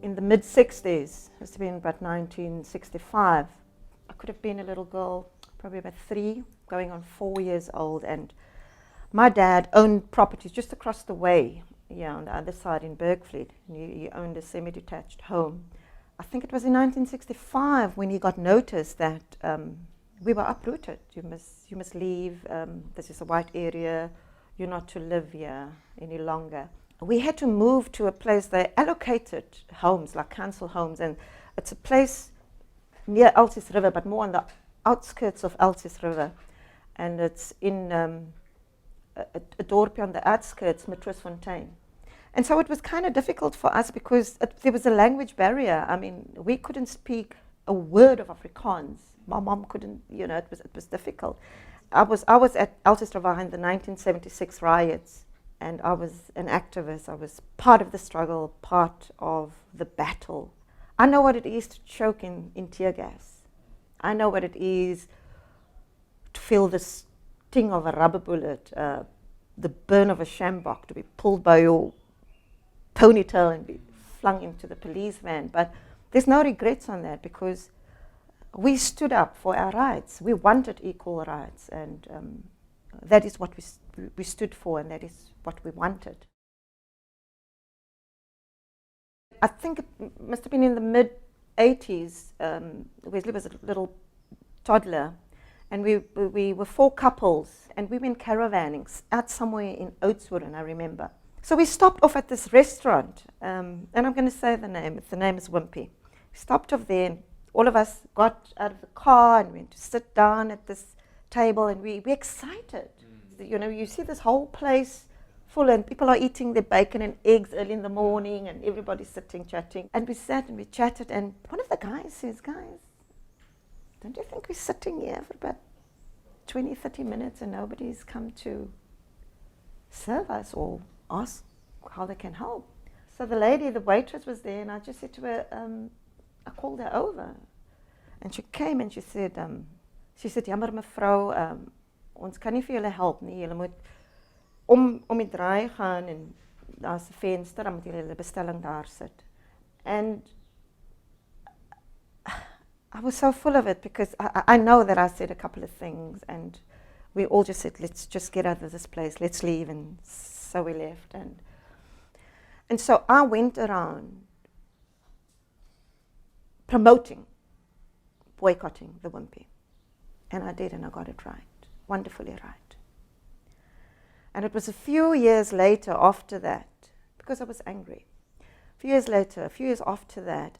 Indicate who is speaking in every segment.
Speaker 1: in the mid-60s. It must have been about 1965. I could have been a little girl, probably about 3, going on 4 years old, and my dad owned properties just across the way, on the other side in Bergfleet. He owned a semi-detached home. I think it was in 1965 when he got notice that we were uprooted. You must leave. This is a white area. You're not to live here any longer. We had to move to a place. They allocated homes, like council homes, and it's a place near Altis River, but more on the outskirts of Altis River. And it's in a dorpie on the outskirts, Matroosfontein. And so it was kind of difficult for us because there was a language barrier. I mean, we couldn't speak a word of Afrikaans. My mom couldn't, it was difficult. I was at Altis River in the 1976 riots, and I was an activist. I was part of the struggle, part of the battle. I know what it is to choke in tear gas. I know what it is to feel the sting of a rubber bullet, the burn of a sjambok, to be pulled by your ponytail and be flung into the police van. But there's no regrets on that because we stood up for our rights. We wanted equal rights, and that is what we stood for, and that is what we wanted. I think it must have been in the mid-80s. Wesley was a little toddler, and we were 4 couples, and we went caravanning out somewhere in Oudtshoorn, I remember. So we stopped off at this restaurant, and I'm going to say the name. The name is Wimpy. We stopped off there, and all of us got out of the car and went to sit down at this table, and we excited. You see this whole place full, and people are eating their bacon and eggs early in the morning, and everybody's sitting chatting. And we sat and we chatted, and one of the guys says, "Guys, don't you think we're sitting here for about 20, 30 minutes and nobody's come to serve us or ask how they can help?" So the lady, the waitress, was there, and I just said to her, I called her over, and she came and she said, "Jammer mevrou, ons kan nie vir julle help nie. Julle moet om die draai gaan en daar's 'n venster, dan moet julle julle bestelling daar sit." And I was so full of it because I know that I said a couple of things, and we all just said, "Let's just get out of this place, let's leave," and so we left. And so I went around promoting, boycotting the Wimpy. And I did, and I got it right, wonderfully right. And it was a few years later after that, because I was angry. A few years after that,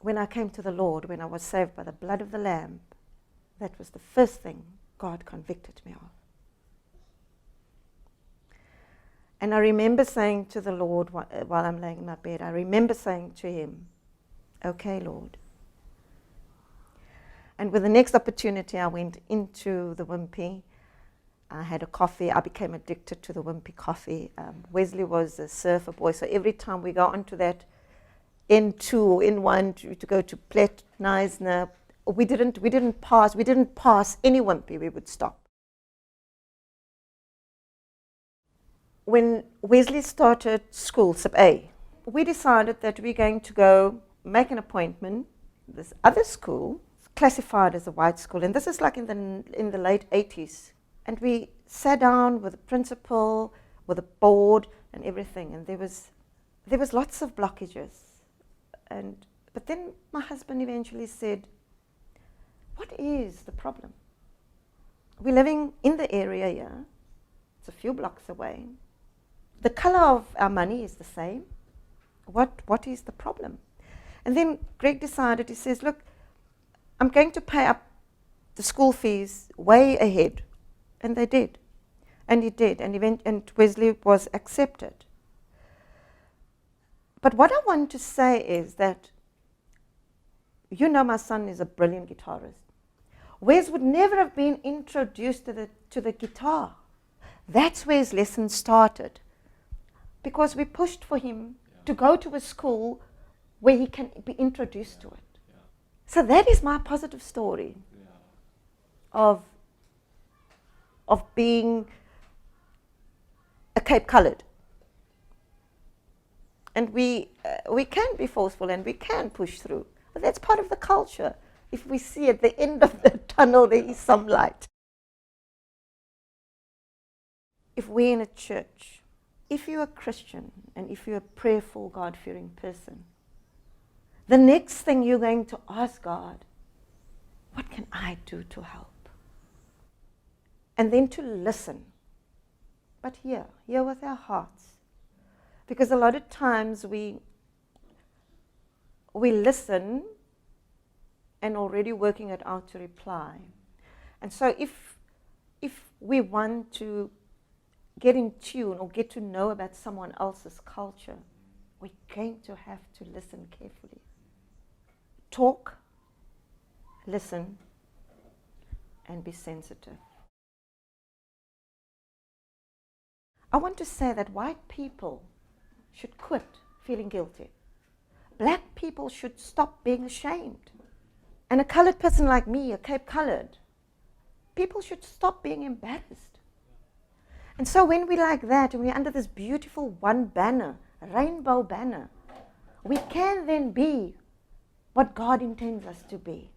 Speaker 1: when I came to the Lord, when I was saved by the blood of the Lamb, that was the first thing God convicted me of. And I remember saying to the Lord while I'm laying in my bed, I remember saying to him, "Okay, Lord." And with the next opportunity, I went into the Wimpy. I had a coffee. I became addicted to the Wimpy coffee. Wesley was a surfer boy, so every time we go onto that N2 or N1 to go to Plet, Neisner, we didn't pass any Wimpy. We would stop. When Wesley started school, Sub A, we decided that we're going to go make an appointment. This other school, classified as a white school, and this is like in the late 80s. And we sat down with the principal, with the board, and everything. And there was lots of blockages. But then my husband eventually said, "What is the problem? We're living in the area here. It's a few blocks away. The color of our money is the same. What is the problem?" And then Greg decided, he says, "Look, I'm going to pay up the school fees way ahead." And they did. And he did. And Wesley was accepted. But what I want to say is that, my son is a brilliant guitarist. Wes would never have been introduced to the guitar. That's where his lesson started. Because we pushed for him to go to a school where he can be introduced to it. Yeah. So that is my positive story of being a Cape Coloured. And we can be forceful and we can push through. But that's part of the culture. If we see at the end of the tunnel there is some light. If we're in a church, if you're a Christian and if you're a prayerful, God-fearing person, the next thing you're going to ask God, what can I do to help? And then to listen. But hear with our hearts. Because a lot of times we listen and already working it out to reply. And so if we want to get in tune or get to know about someone else's culture, we're going to have to listen carefully. Talk, listen, and be sensitive. I want to say that white people should quit feeling guilty. Black people should stop being ashamed. And a colored person like me, a Cape Colored, people should stop being embarrassed. And so when we're like that, and we're under this beautiful one banner, rainbow banner, we can then be what God intends us to be.